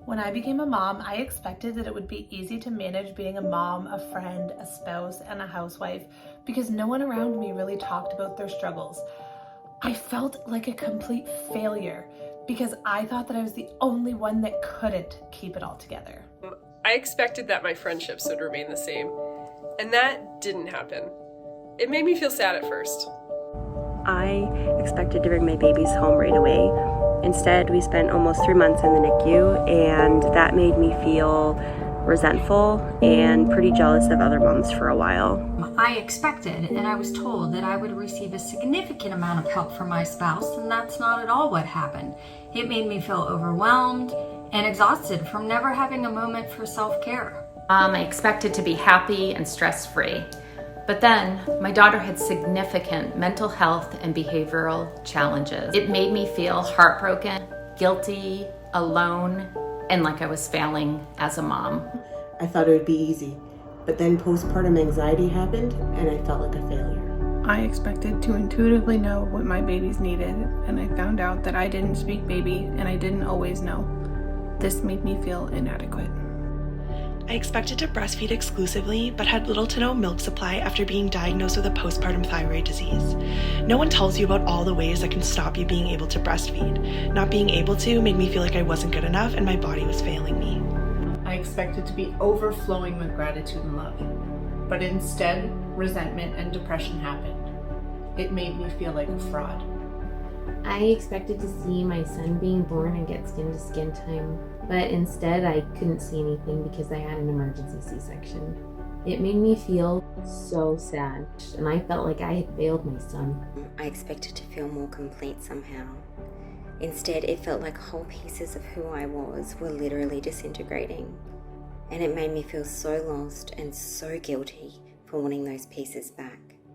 When I became a mom, I expected that it would be easy to manage being a mom, a friend, a spouse, and a housewife because no one around me really talked about their struggles. I felt like a complete failure because I thought that I was the only one that couldn't keep it all together. I expected that my friendships would remain the same, and that didn't happen. It made me feel sad at first. I expected to bring my babies home right away. Instead, we spent almost 3 months in the NICU, and that made me feel resentful and pretty jealous of other moms for a while. I expected and I was told that I would receive a significant amount of help from my spouse, and that's not at all what happened. It made me feel overwhelmed and exhausted from never having a moment for self-care. I expected to be happy and stress-free. But then, my daughter had significant mental health and behavioral challenges. It made me feel heartbroken, guilty, alone, and like I was failing as a mom. I thought it would be easy, but then postpartum anxiety happened and I felt like a failure. I expected to intuitively know what my babies needed, and I found out that I didn't speak baby and I didn't always know. This made me feel inadequate. I expected to breastfeed exclusively, but had little to no milk supply after being diagnosed with a postpartum thyroid disease. No one tells you about all the ways that can stop you being able to breastfeed. Not being able to made me feel like I wasn't good enough and my body was failing me. I expected to be overflowing with gratitude and love, but instead, resentment and depression happened. It made me feel like a fraud. I expected to see my son being born and get skin to skin time, but instead I couldn't see anything because I had an emergency C-section. It made me feel so sad, and I felt like I had failed my son. I expected to feel more complete somehow. Instead, it felt like whole pieces of who I was were literally disintegrating, and it made me feel so lost and so guilty for wanting those pieces back.